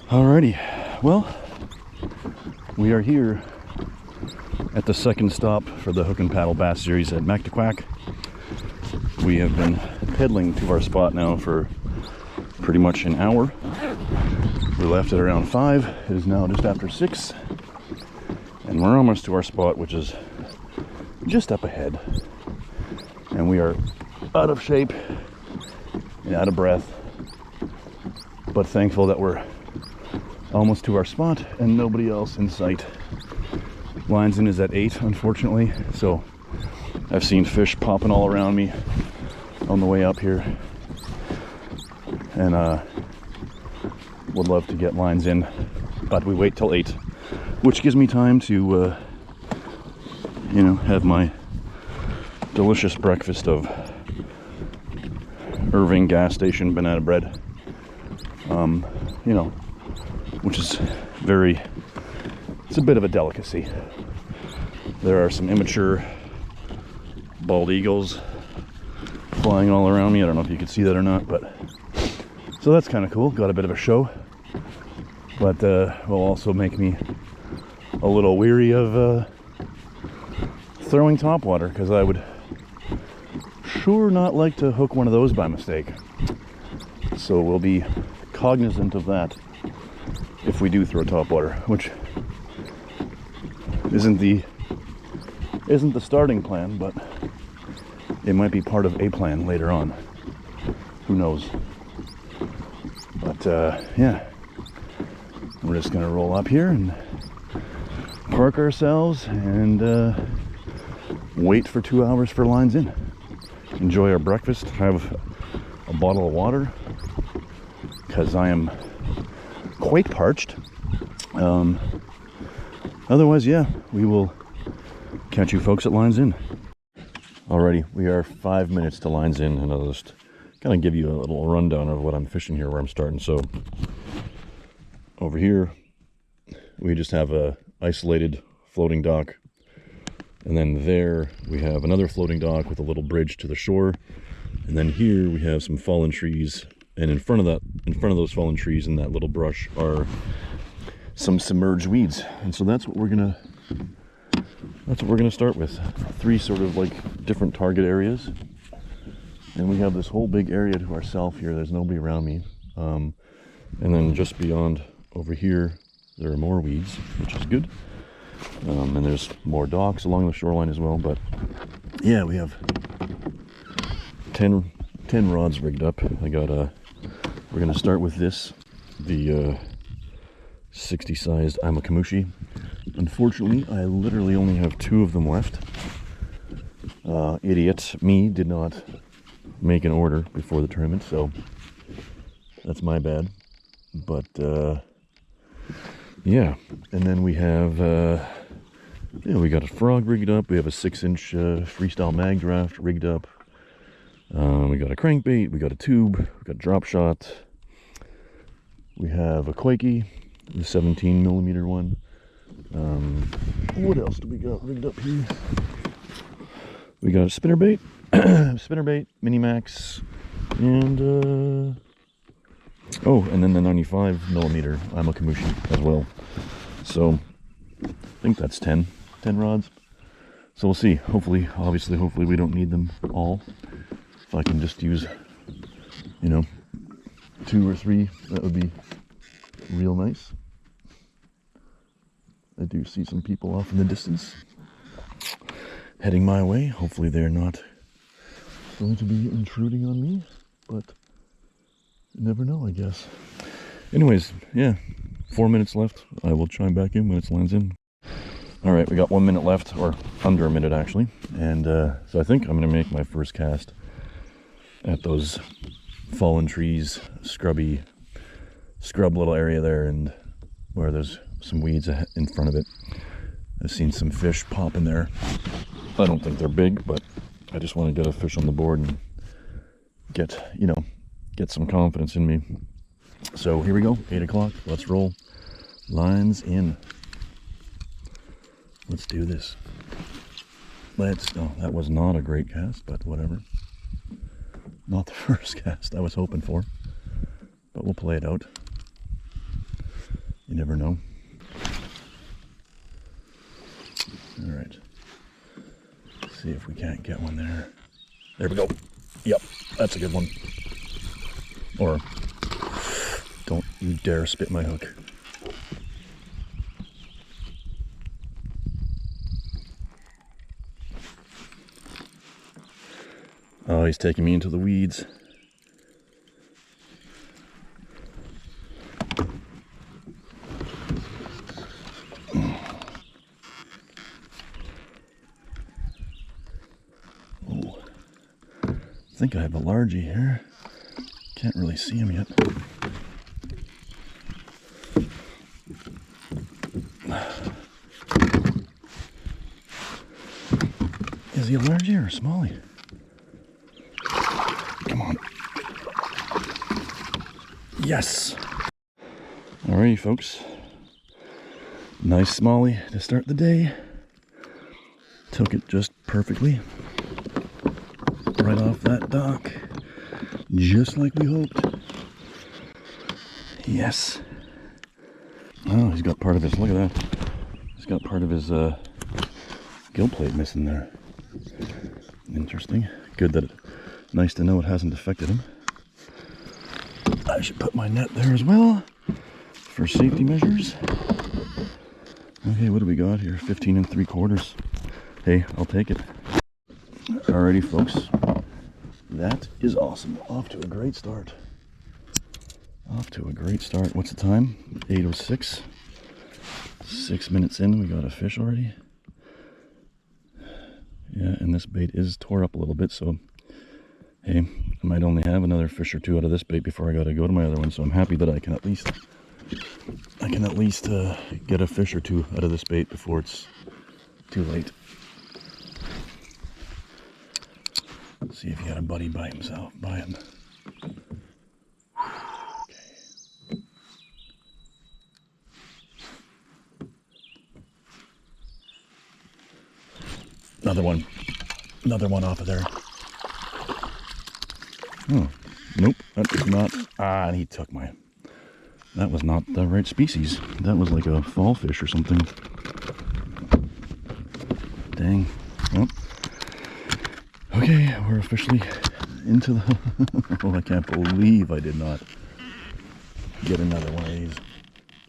Alrighty, well, we are here at the second stop for the Hook and Paddle Bass Series at Mactaquac. We have been pedaling to our spot now for pretty much an hour. We left at around 5. It is now just after 6. And we're almost to our spot, which is just up ahead. And we are out of shape and out of breath, but thankful that we're almost to our spot and nobody else in sight. Lines in is at 8, unfortunately, so I've seen fish popping all around me on the way up here, and would love to get lines in, but we wait till 8, which gives me time to have my delicious breakfast of Irving gas station banana bread, which is it's a bit of a delicacy. There are some immature bald eagles flying all around me. I don't know if you can see that or not, but so that's kind of cool. Got a bit of a show, but will also make me a little weary of throwing topwater, because I would sure not like to hook one of those by mistake. So we'll be cognizant of that if we do throw topwater, which isn't the starting plan, but it might be part of a plan later on. Who knows? But yeah, we're just gonna roll up here and park ourselves and wait for 2 hours for lines in. Enjoy our breakfast, have a bottle of water, because I am quite parched. Otherwise, yeah, we will catch you folks at lines in. Alrighty, we are 5 minutes to lines in, and I'll just kind of give you a little rundown of what I'm fishing here, where I'm starting. So over here we just have a isolated floating dock, and then there we have another floating dock with a little bridge to the shore, and then here we have some fallen trees, and in front of those fallen trees and that little brush are some submerged weeds. And so that's what we're gonna start with. 3 sort of like different target areas, and we have this whole big area to ourselves here. There's nobody around me, and then just beyond over here there are more weeds, which is good. And there's more docks along the shoreline as well. But yeah, we have 10 rods rigged up. We're gonna start with this, the 60 sized Mactaquac. Unfortunately, I literally only have 2 of them left. Idiot me did not make an order before the tournament, so that's my bad. But yeah, and then we have we got a frog rigged up. We have a 6-inch freestyle mag draft rigged up. We got a crankbait, we got a tube, we got a drop shot, we have a quakey, the 17mm one. What else do we got rigged up here? We got a spinnerbait, mini max, and and then the 95mm Mactaquac as well. So I think that's 10 rods. So we'll see. Hopefully we don't need them all. If I can just use 2 or 3, that would be real nice. I do see some people off in the distance heading my way. Hopefully they're not going to be intruding on me, but you never know, I guess. Anyways, yeah, 4 minutes left. I will chime back in when it lands in. Alright, we got 1 minute left, or under a minute actually, and so I think I'm going to make my first cast at those fallen trees, scrub little area there, and where there's some weeds in front of it. I've seen some fish pop in there. I don't think they're big, but I just want to get a fish on the board and get some confidence in me. So here we go, 8 o'clock, let's roll. Lines in. Let's do this. Oh, that was not a great cast, but whatever. Not the first cast I was hoping for, but we'll play it out. You never know. All right. Let's see if we can't get one there. There we go. Yep, that's a good one. Or, don't you dare spit my hook. Oh, he's taking me into the weeds. Oh, I think I have a largie here. Can't really see him yet. Is he a largie or a smallie? Come on. Yes! Alrighty, folks. Nice smallie to start the day. Took it just perfectly. Right off that dock. Just like we hoped. Yes. Oh, he's got part of his, look at that. He's got part of his gill plate missing there. Interesting. Good that nice to know it hasn't affected him. I should put my net there as well for safety measures. Okay, what do we got here? 15 3/4. Hey, I'll take it. Alrighty, folks. That is awesome. Off to a great start. Off to a great start. What's the time? 8:06. 6 minutes in, we got a fish already. Yeah, and this bait is tore up a little bit, so hey, I might only have another fish or two out of this bait before I gotta go to my other one. So I'm happy that I can at least get a fish or two out of this bait before it's too late. Let's see if he had a buddy by him. Okay. Another one off of there. Oh, nope, that is not. Ah, and he took my. That was not the right species. That was like a fall fish or something. Dang. Well, okay, we're officially into the. Oh, I can't believe I did not get another one of these.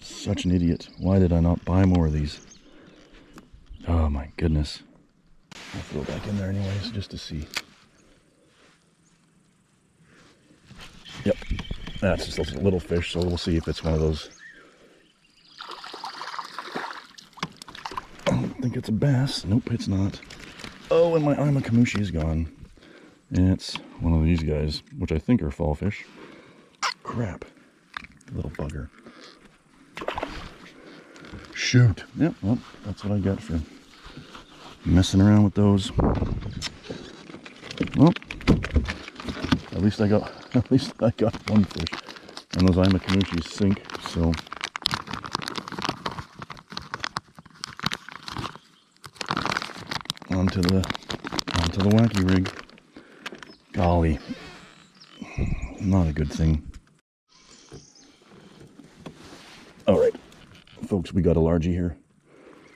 Such an idiot. Why did I not buy more of these? Oh my goodness. I'll throw it back in there anyways, just to see. Yep, that's just a little fish, so we'll see if it's one of those. I don't think it's a bass. Nope, it's not. Oh, and my Mactaquac is gone. It's one of these guys, which I think are fall fish. Crap. Little bugger. Shoot. Yep, well, that's what I got for messing around with those. Well, at least I got one fish, and those Mactaquacs sink. So onto the wacky rig. Golly, not a good thing. All right, folks, we got a largie here.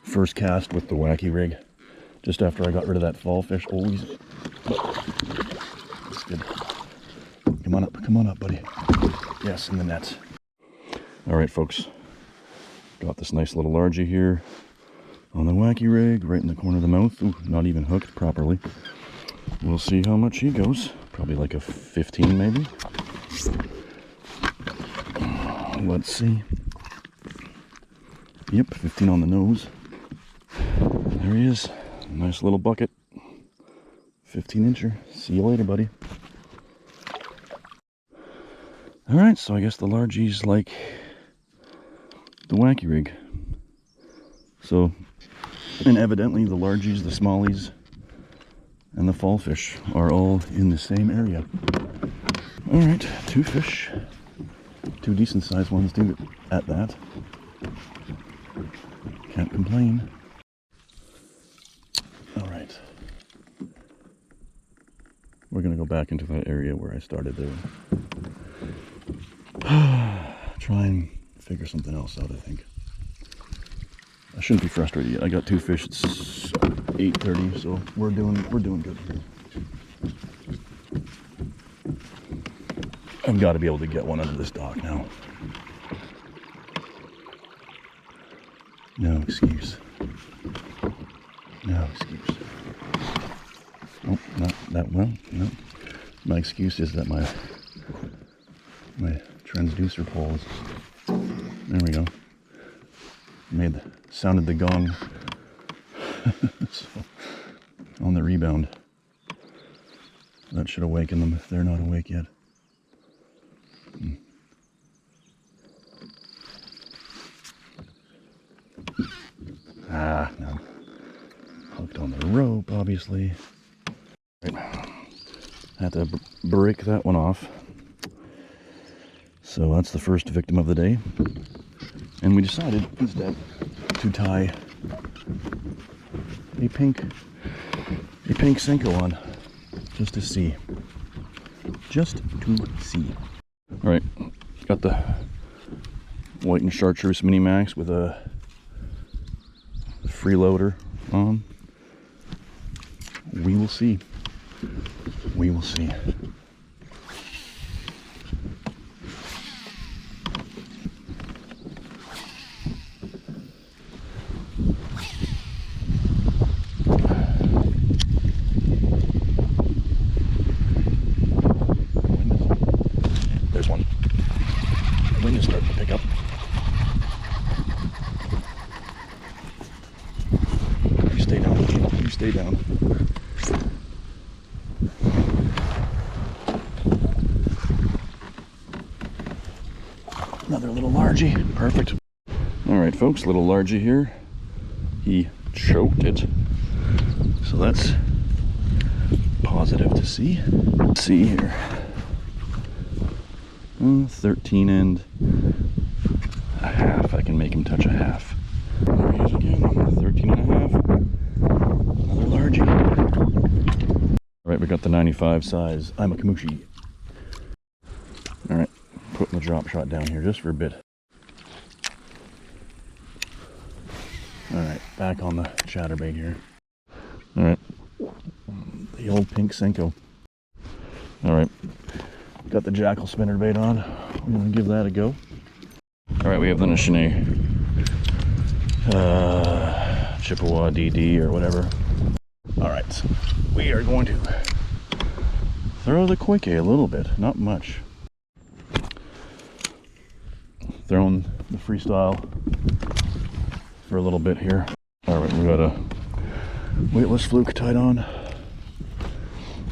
First cast with the wacky rig. Just after I got rid of that fall fish. Oh, that's good. Come on up, buddy. Yes, in the net. All right, folks. Got this nice little largie here on the wacky rig, right in the corner of the mouth. Ooh, not even hooked properly. We'll see how much he goes. Probably like a 15, maybe. Let's see. Yep, 15 on the nose. There he is. Nice little bucket. 15-incher. See you later, buddy. Alright, so I guess the largie's like the wacky rig. So, and evidently the largies, the smallies, and the fall fish are all in the same area. Alright, 2 fish. 2 decent sized ones too at that. Can't complain. Alright. We're gonna go back into that area where I started there. Try and figure something else out, I think. I shouldn't be frustrated yet. I got 2 fish. It's 8:30, so we're doing good here. I've got to be able to get one under this dock now. No excuse. No excuse. Oh, not that well. No. My excuse is that my transducer poles. There we go. Sounded the gong. So, on the rebound. That should awaken them if they're not awake yet. Ah, no. Hooked on the rope, obviously. Right. Had to break that one off. So that's the first victim of the day. And we decided instead to tie a pink Senko on, just to see. Just to see. All right, got the white and chartreuse mini max with a freeloader on. We will see. We will see. There's one. The wind is starting to pick up. You stay down. You stay down. Another little largie. Perfect. All right, folks, little largie here. He choked it. So that's positive to see. Let's see here. 13 and a half. I can make him touch a half. There he is again. 13 and a half. Another largie. All right, we got the 95 size. I'm a Kamushi. All right, putting the drop shot down here just for a bit. All right, back on the chatterbait here. All right, the old pink Senko. All right, got the jackal spinnerbait on. I'm gonna give that a go. All right, we have the Nishine Chippewa DD or whatever. All right, we are going to throw the Quake a little bit, not much. Throwing the freestyle for a little bit here. All right, we got a weightless fluke tied on.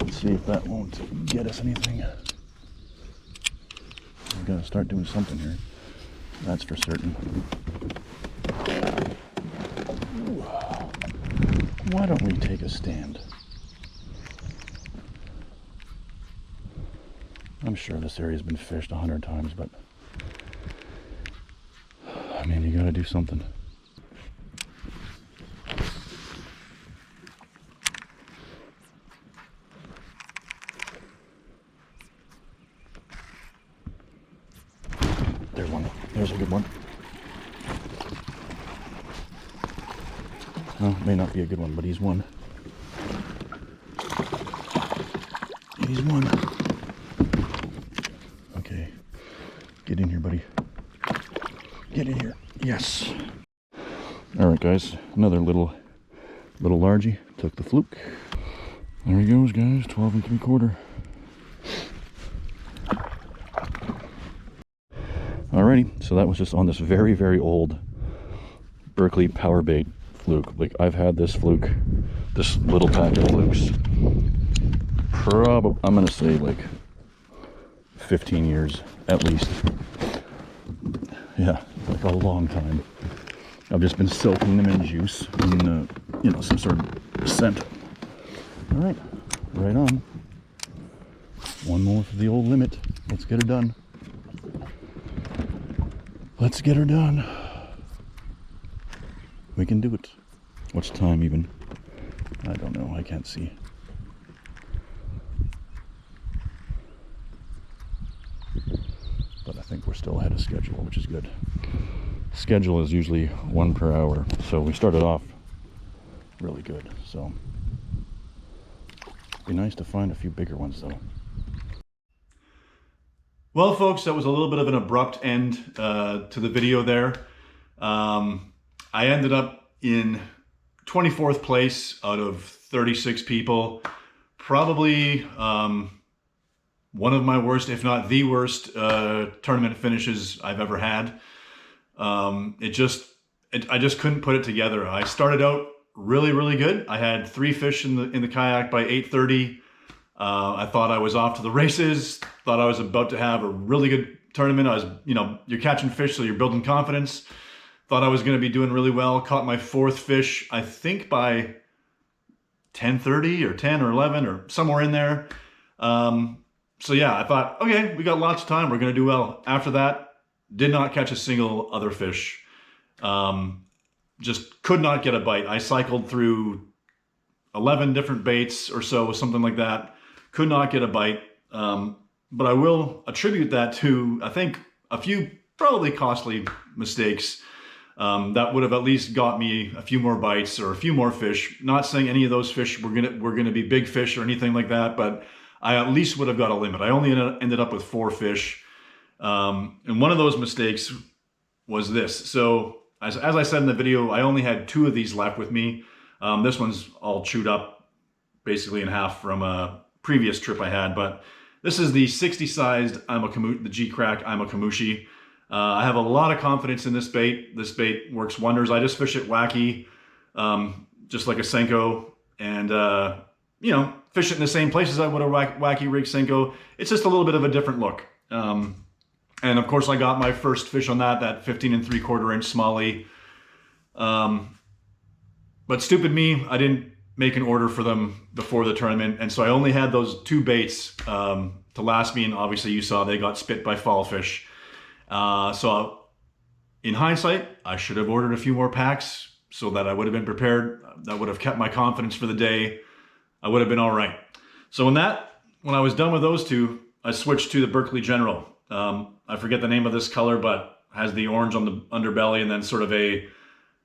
Let's see if that won't get us anything. We gotta start doing something here. That's for certain. Ooh. Why don't we take a stand? I'm sure this area's been fished 100 times, but I mean, you gotta do something. There's one. There's a good one. Well, may not be a good one, but he's one. He's one. Okay. Get in here, buddy. Get in here. Yes. All right, guys. Another little largie. Took the fluke. There he goes, guys. 12 3/4. Alrighty. So that was just on this very, very old Berkeley power bait fluke. Like, I've had this fluke, this little pack of flukes, probably, I'm gonna say like 15 years at least. Yeah, like a long time. I've just been soaking them in juice and you know, some sort of scent. All right, right on. One more for the old limit. Let's get her done. Let's get her done. We can do it. What's time even? I don't know. I can't see. But I think we're we're still ahead of schedule, which is good. Schedule is usually 1 per hour, so we started off really good. So it'd be nice to find a few bigger ones though. Well, folks, that was a little bit of an abrupt end to the video there. I ended up in 24th place out of 36 people. Probably one of my worst, if not the worst, tournament finishes I've ever had. I just couldn't put it together. I started out really good. I had 3 fish in the kayak by 8:30. I thought I was off to the races. Thought I was about to have a really good tournament. I was, you're catching fish, so you're building confidence. Thought I was going to be doing really well. Caught my 4th fish, I think by 10:30 or 10 or 11 or somewhere in there. So yeah, I thought, okay, we got lots of time. We're going to do well. After that, did not catch a single other fish. Just could not get a bite. I cycled through 11 different baits or so, something like that. Could not get a bite. But I will attribute that to, I think, a few probably costly mistakes that would have at least got me a few more bites or a few more fish. Not saying any of those fish were gonna be big fish or anything like that, but I at least would have got a limit. I only ended up with 4 fish. And one of those mistakes was this. So as I said in the video, I only had 2 of these left with me. This one's all chewed up basically in half from a previous trip I had, but this is the 60 sized the G-Crack Imakamushi. I have a lot of confidence in this bait. This bait works wonders. I just fish it wacky, just like a Senko, and fish it in the same places I would a wacky rig Senko. It's just a little bit of a different look. And of course I got my first fish on that 15 3/4 inch smallie. But stupid me, I didn't make an order for them before the tournament, and so I only had those 2 baits to last me, and obviously you saw they got spit by fall fish. So in hindsight, I should have ordered a few more packs so that I would have been prepared. That would have kept my confidence for the day. I would have been all right. So when I was done with those 2, I switched to the Berkeley General. I forget the name of this color, but has the orange on the underbelly and then sort of a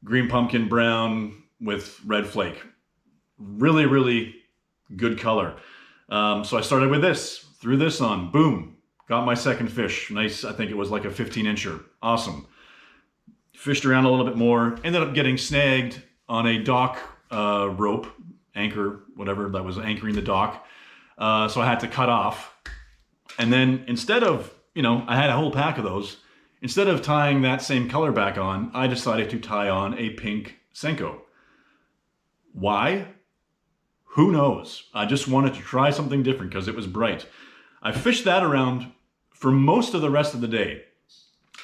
green pumpkin brown with red flake. Really good color. So I started with this, threw this on, boom, got my second fish. Nice, I think it was like a 15 incher. Awesome. Fished around a little bit more, ended up getting snagged on a dock rope, anchor, whatever that was anchoring the dock. So I had to cut off. And then instead of, I had a whole pack of those. Instead of tying that same color back on, I decided to tie on a pink Senko. Why? Who knows? I just wanted to try something different because it was bright. I fished that around for most of the rest of the day.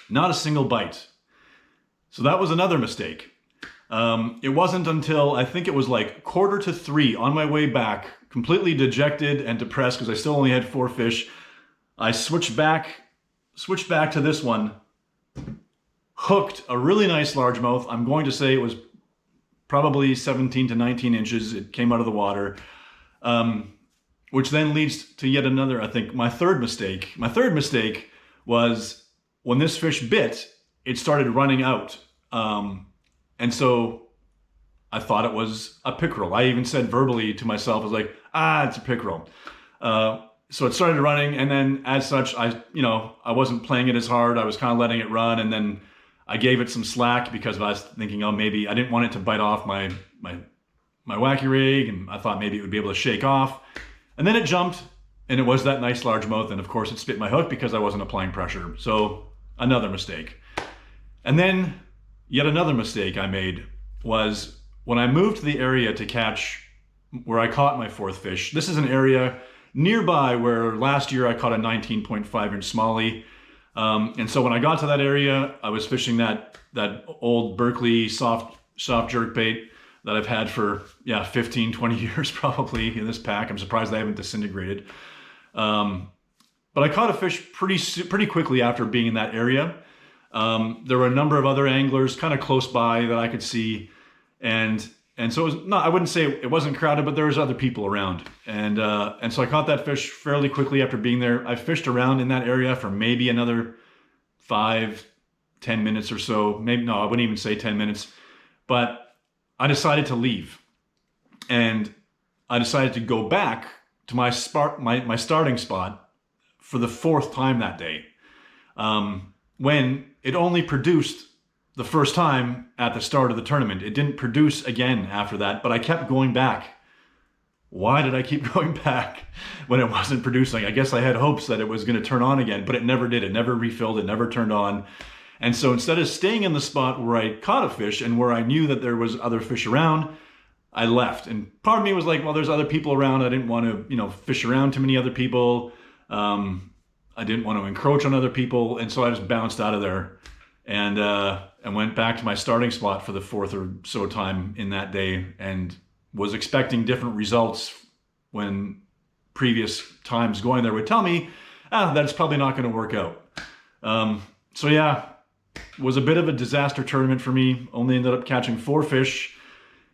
Not a single bite. So that was another mistake. It wasn't until, I think it was like 2:45 on my way back, completely dejected and depressed because I still only had 4 fish. I switched back to this one, hooked a really nice largemouth. I'm going to say it was probably 17 to 19 inches. It came out of the water, which then leads to yet another, I think, my third mistake. My third mistake was when this fish bit, it started running out. And so I thought it was a pickerel. I even said verbally to myself, I was like, it's a pickerel. So it started running, and then as such, I wasn't playing it as hard. I was kind of letting it run, and then I gave it some slack because I was thinking, oh, maybe I didn't want it to bite off my wacky rig, and I thought maybe it would be able to shake off. And then it jumped, and it was that nice largemouth, and of course it spit my hook because I wasn't applying pressure. So another mistake. And then yet another mistake I made was when I moved to the area to catch where I caught my 4th fish. This is an area nearby where last year I caught a 19.5 inch smallie. And so when I got to that area, I was fishing that old Berkeley soft jerk bait that I've had for 15, 20 years probably in this pack. I'm surprised they haven't disintegrated. But I caught a fish pretty quickly after being in that area. There were a number of other anglers kind of close by that I could see, and so it was not, I wouldn't say it wasn't crowded, but there was other people around, and so I caught that fish fairly quickly after being there. I fished around in that area for maybe another 5-10 minutes or so. Maybe, no, I wouldn't even say 10 minutes. But I decided to leave. And I decided to go back to my starting spot for the 4th time that day. When it only produced the first time at the start of the tournament. It didn't produce again after that, but I kept going back. Why did I keep going back when it wasn't producing? I guess I had hopes that it was going to turn on again, but it never did. It never refilled. It never turned on. And so instead of staying in the spot where I caught a fish and where I knew that there was other fish around, I left. And part of me was like, well, there's other people around. I didn't want to, fish around too many other people. I didn't want to encroach on other people. And so I just bounced out of there and went back to my starting spot for the 4th or so time in that day, and was expecting different results when previous times going there would tell me, that's probably not going to work out. So yeah, it was a bit of a disaster tournament for me. Only ended up catching 4 fish,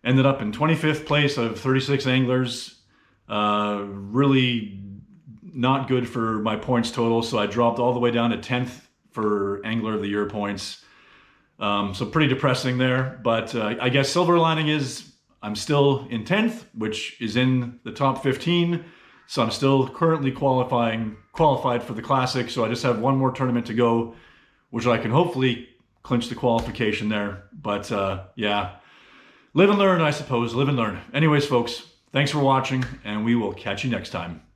ended up in 25th place out of 36 anglers. Really not good for my points total, so I dropped all the way down to 10th for Angler of the Year points. So pretty depressing there, but I guess silver lining is I'm still in 10th, which is in the top 15. So I'm still currently qualified for the Classic. So I just have one more tournament to go, which I can hopefully clinch the qualification there. But yeah, live and learn, I suppose. Live and learn. Anyways, folks, thanks for watching, and we will catch you next time.